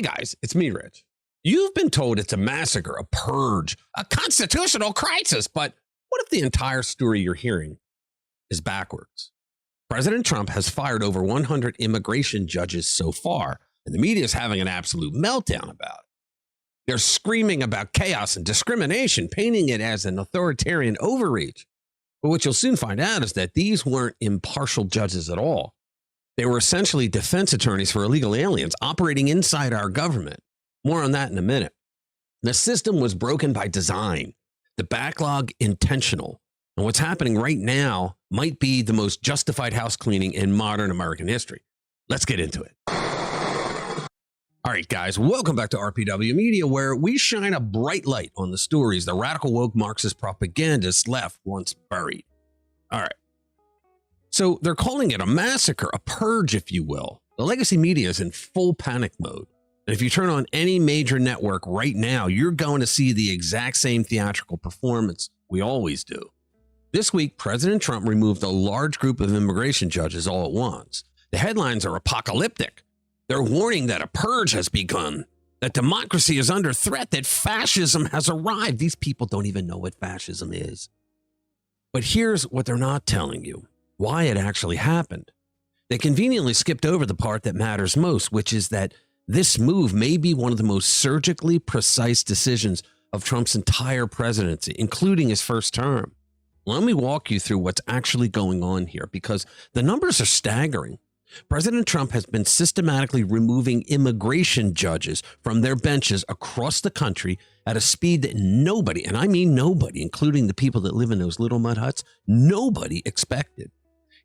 guys, it's me, Rich. You've been told it's a massacre, a purge, a constitutional crisis, but what if the entire story you're hearing is backwards? President Trump has fired over 100 immigration judges so far, and the media is having an absolute meltdown about it. They're screaming about chaos and discrimination, painting it as an authoritarian overreach. But what you'll soon find out is that these weren't impartial judges at all. They were essentially defense attorneys for illegal aliens operating inside our government. More on that in a minute. The system was broken by design, the backlog intentional, and what's happening right now might be the most justified house cleaning in modern American history. Let's get into it. All right, guys, welcome back to RPW Media, where we shine a bright light on the stories the radical woke Marxist propagandists left once buried. All right. So they're calling it a massacre, a purge, if you will. The legacy media is in full panic mode. And if you turn on any major network right now, you're going to see the exact same theatrical performance we always do. This week, President Trump removed a large group of immigration judges all at once. The headlines are apocalyptic. They're warning that a purge has begun, that democracy is under threat, that fascism has arrived. These people don't even know what fascism is. But here's what they're not telling you, why it actually happened. They conveniently skipped over the part that matters most, which is that this move may be one of the most surgically precise decisions of Trump's entire presidency, including his first term. Let me walk you through what's actually going on here, because the numbers are staggering. President Trump has been systematically removing immigration judges from their benches across the country at a speed that nobody, and I mean nobody, including the people that live in those little mud huts, nobody expected.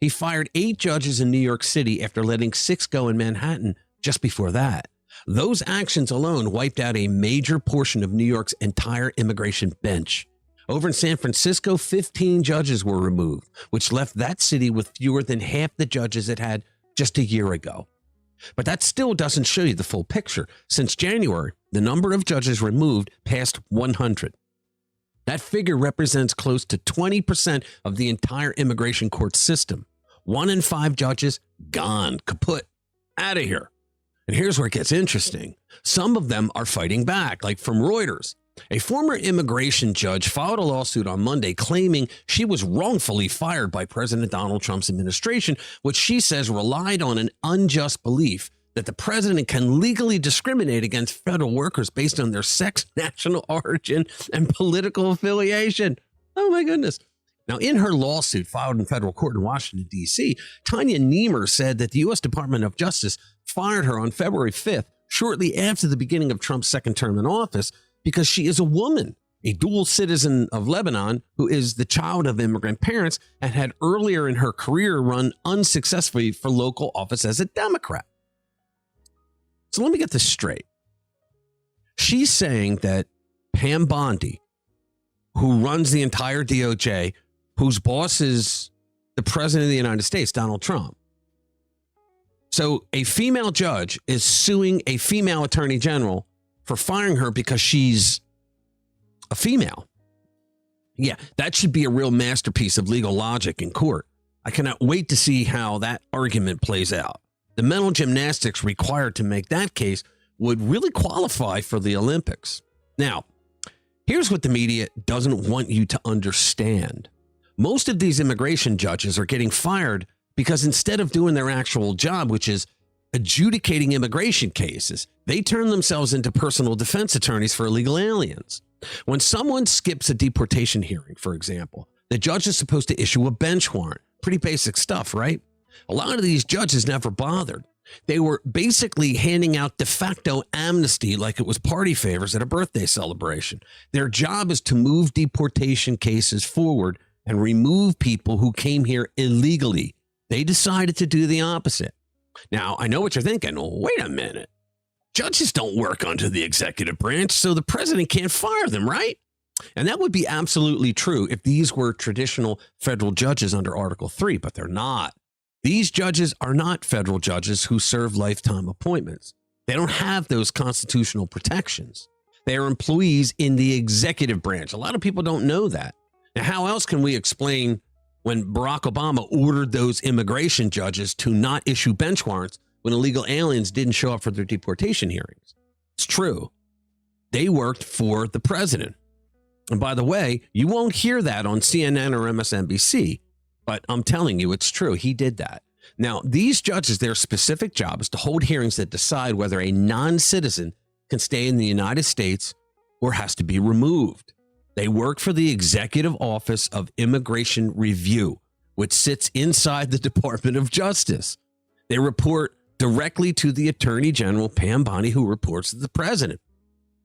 He fired 8 judges in New York City after letting 6 go in Manhattan just before that. Those actions alone wiped out a major portion of New York's entire immigration bench. Over in San Francisco, 15 judges were removed, which left that city with fewer than half the judges it had just a year ago. But that still doesn't show you the full picture. Since January, the number of judges removed passed 100. That figure represents close to 20% of the entire immigration court system. 1 in 5 judges gone, kaput, out of here. And here's where it gets interesting. Some of them are fighting back, like from Reuters. A former immigration judge filed a lawsuit on Monday claiming she was wrongfully fired by President Donald Trump's administration, which she says relied on an unjust belief that the president can legally discriminate against federal workers based on their sex, national origin, and political affiliation. Oh, my goodness. Now, in her lawsuit filed in federal court in Washington, D.C., Tanya Niemer said that the U.S. Department of Justice fired her on February 5th, shortly after the beginning of Trump's second term in office, because she is a woman, a dual citizen of Lebanon who is the child of immigrant parents and had earlier in her career run unsuccessfully for local office as a Democrat. So let me get this straight. She's saying that Pam Bondi, who runs the entire DOJ, whose boss is the president of the United States, Donald Trump. So a female judge is suing a female attorney general for firing her because she's a female. Yeah, that should be a real masterpiece of legal logic in court. I cannot wait to see how that argument plays out. The mental gymnastics required to make that case would really qualify for the Olympics. Now, here's what the media doesn't want you to understand. Most of these immigration judges are getting fired because instead of doing their actual job, which is adjudicating immigration cases, they turn themselves into personal defense attorneys for illegal aliens. When someone skips a deportation hearing, for example, the judge is supposed to issue a bench warrant. Pretty basic stuff, right? A lot of these judges never bothered. They were basically handing out de facto amnesty like it was party favors at a birthday celebration. Their job is to move deportation cases forward and remove people who came here illegally. They decided to do the opposite. Now, I know what you're thinking. Well, wait a minute. Judges don't work under the executive branch, so the president can't fire them, right? And that would be absolutely true if these were traditional federal judges under Article 3, but they're not. These judges are not federal judges who serve lifetime appointments. They don't have those constitutional protections. They are employees in the executive branch. A lot of people don't know that. Now, how else can we explain when Barack Obama ordered those immigration judges to not issue bench warrants when illegal aliens didn't show up for their deportation hearings? true. They worked for the president. And by the way, you won't hear that on CNN or MSNBC, but I'm telling you, it's true. He did that. Now, these judges, their specific job is to hold hearings that decide whether a non-citizen can stay in the United States or has to be removed. They work for the Executive Office of Immigration Review, which sits inside the Department of Justice. They report directly to the Attorney General, Pam Bondi, who reports to the president.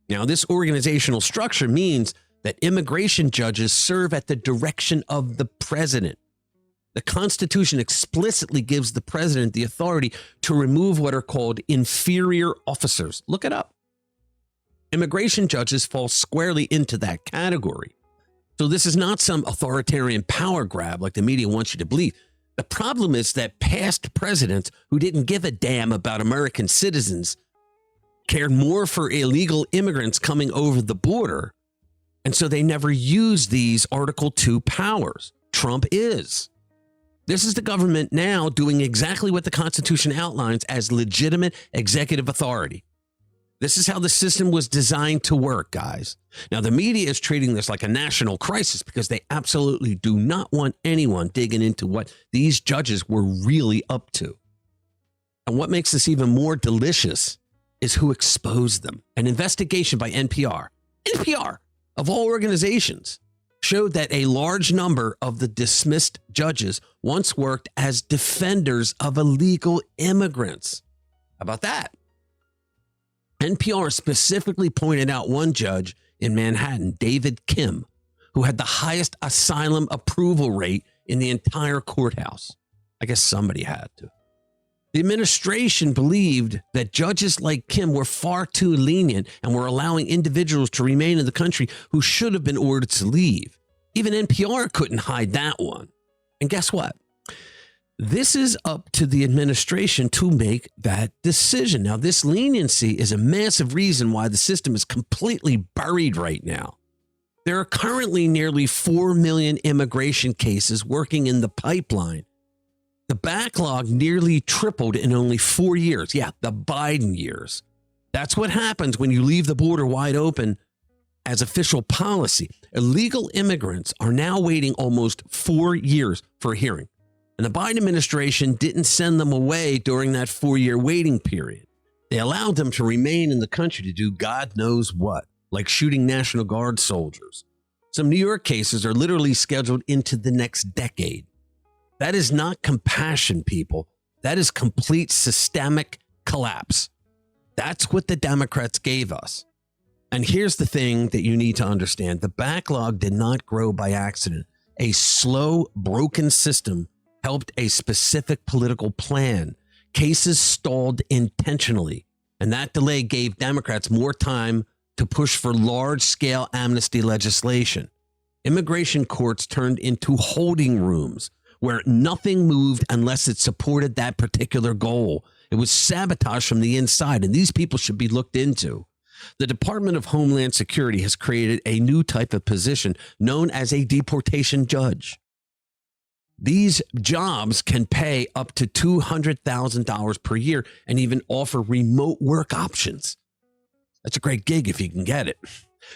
Now, this organizational structure means that immigration judges serve at the direction of the president. The Constitution explicitly gives the president the authority to remove what are called inferior officers. Look it up. Immigration judges fall squarely into that category. So this is not some authoritarian power grab like the media wants you to believe. The problem is that past presidents who didn't give a damn about American citizens cared more for illegal immigrants coming over the border, and so they never used these Article 2 powers. Trump is. This is the government now doing exactly what the Constitution outlines as legitimate executive authority. This is how the system was designed to work, guys. Now, the media is treating this like a national crisis because they absolutely do not want anyone digging into what these judges were really up to. And what makes this even more delicious is who exposed them. An investigation by NPR, of all organizations, showed that a large number of the dismissed judges once worked as defenders of illegal immigrants. How about that? NPR specifically pointed out one judge in Manhattan, David Kim, who had the highest asylum approval rate in the entire courthouse. I guess somebody had to. The administration believed that judges like Kim were far too lenient and were allowing individuals to remain in the country who should have been ordered to leave. Even NPR couldn't hide that one. And guess what? This is up to the administration to make that decision. Now, this leniency is a massive reason why the system is completely buried right now. There are currently nearly 4 million immigration cases working in the pipeline. The backlog nearly tripled in only 4 years. Yeah, the Biden years. That's what happens when you leave the border wide open as official policy. Illegal immigrants are now waiting almost 4 years for a hearing. And the Biden administration didn't send them away during that 4-year waiting period. They allowed them to remain in the country to do God knows what, like shooting National Guard soldiers. Some New York cases are literally scheduled into the next decade. That is not compassion, people. That is complete systemic collapse. That's what the Democrats gave us. And here's the thing that you need to understand. The backlog did not grow by accident. A slow, broken system helped a specific political plan. Cases stalled intentionally, and that delay gave Democrats more time to push for large-scale amnesty legislation. Immigration courts turned into holding rooms where nothing moved unless it supported that particular goal. It was sabotage from the inside, and these people should be looked into. The Department of Homeland Security has created a new type of position known as a deportation judge. These jobs can pay up to $200,000 per year and even offer remote work options. That's a great gig if you can get it.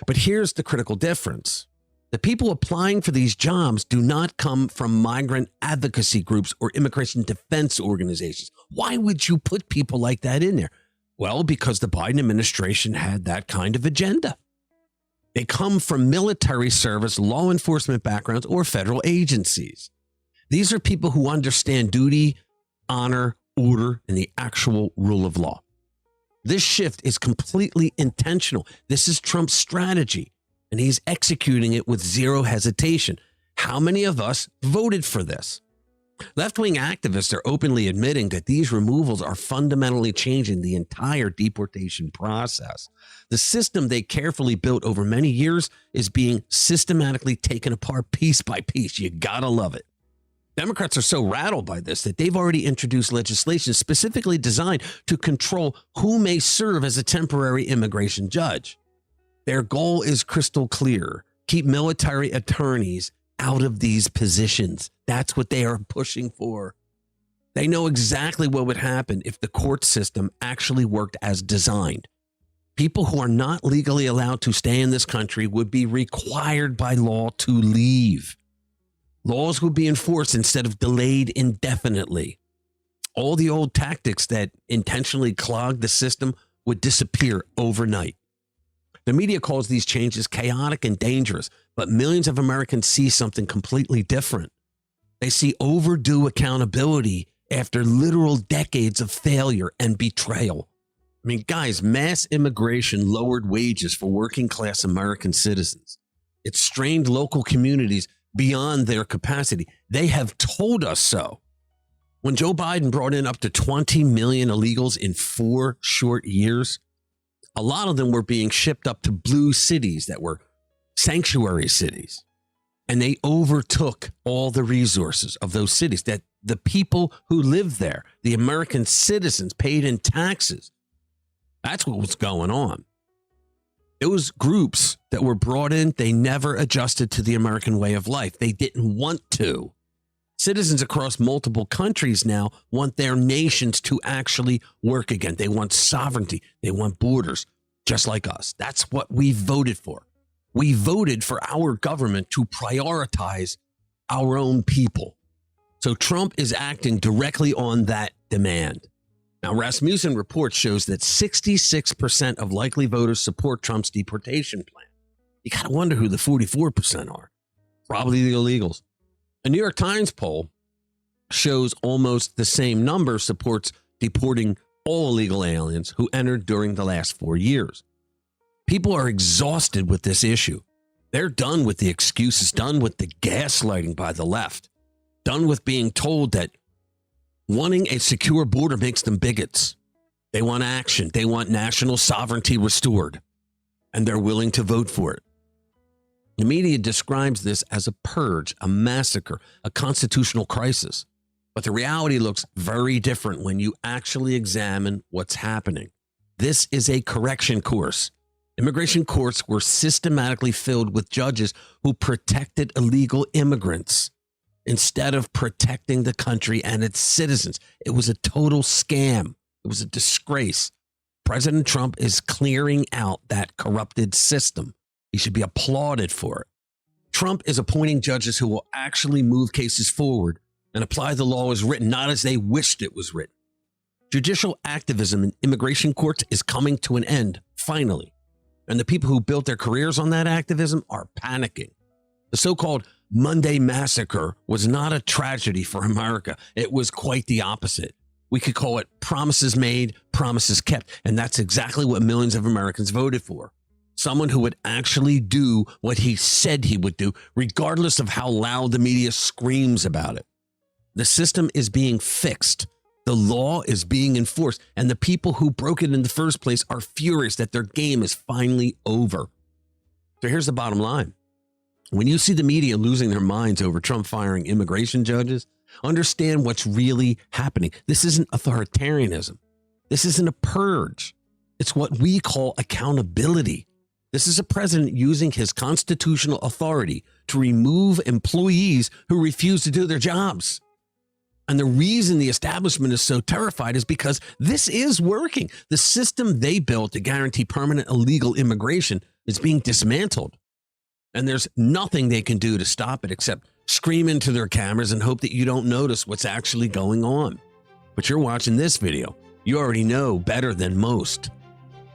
But here's the critical difference. The people applying for these jobs do not come from migrant advocacy groups or immigration defense organizations. Why would you put people like that in there? Well, because the Biden administration had that kind of agenda. They come from military service, law enforcement backgrounds, or federal agencies. These are people who understand duty, honor, order, and the actual rule of law. This shift is completely intentional. This is Trump's strategy, and he's executing it with zero hesitation. How many of us voted for this? Left-wing activists are openly admitting that these removals are fundamentally changing the entire deportation process. The system they carefully built over many years is being systematically taken apart piece by piece. You gotta love it. Democrats are so rattled by this that they've already introduced legislation specifically designed to control who may serve as a temporary immigration judge. Their goal is crystal clear. Keep military attorneys out of these positions. That's what they are pushing for. They know exactly what would happen if the court system actually worked as designed. People who are not legally allowed to stay in this country would be required by law to leave. Laws would be enforced instead of delayed indefinitely. All the old tactics that intentionally clogged the system would disappear overnight. The media calls these changes chaotic and dangerous, but millions of Americans see something completely different. They see overdue accountability after literal decades of failure and betrayal. I mean, guys, mass immigration lowered wages for working class American citizens. It strained local communities beyond their capacity. They have told us so. When Joe Biden brought in up to 20 million illegals in 4 short years, a lot of them were being shipped up to blue cities that were sanctuary cities. And they overtook all the resources of those cities that the people who lived there, the American citizens, paid in taxes. That's what was going on. Those groups that were brought in, they never adjusted to the American way of life. They didn't want to. Citizens across multiple countries now want their nations to actually work again. They want sovereignty. They want borders, just like us. That's what we voted for. We voted for our government to prioritize our own people. So Trump is acting directly on that demand. Now, Rasmussen report shows that 66% of likely voters support Trump's deportation plan. You got to wonder who the 44% are. Probably the illegals. A New York Times poll shows almost the same number supports deporting all illegal aliens who entered during the last 4 years. People are exhausted with this issue. They're done with the excuses, done with the gaslighting by the left, done with being told that wanting a secure border makes them bigots. They want action. They want national sovereignty restored, and they're willing to vote for it. The media describes this as a purge, a massacre, a constitutional crisis. But the reality looks very different when you actually examine what's happening. This is a correction course. Immigration courts were systematically filled with judges who protected illegal immigrants instead of protecting the country and its citizens. It was a total scam. It was a disgrace. President Trump is clearing out that corrupted system. He should be applauded for it. Trump is appointing judges who will actually move cases forward and apply the law as written, not as they wished it was written. Judicial activism in immigration courts is coming to an end, finally. And the people who built their careers on that activism are panicking. The so-called Monday massacre was not a tragedy for America. It was quite the opposite. We could call it promises made, promises kept. And that's exactly what millions of Americans voted for. Someone who would actually do what he said he would do, regardless of how loud the media screams about it. The system is being fixed. The law is being enforced, and the people who broke it in the first place are furious that their game is finally over. So here's the bottom line. When you see the media losing their minds over Trump firing immigration judges, understand what's really happening. This isn't authoritarianism. This isn't a purge. It's what we call accountability. This is a president using his constitutional authority to remove employees who refuse to do their jobs. And the reason the establishment is so terrified is because this is working. The system they built to guarantee permanent illegal immigration is being dismantled. And there's nothing they can do to stop it except scream into their cameras and hope that you don't notice what's actually going on. But you're watching this video. You already know better than most.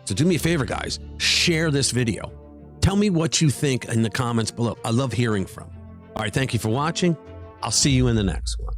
So do me a favor, guys. Share this video. Tell me what you think in the comments below. I love hearing from. All right, thank you for watching. I'll see you in the next one.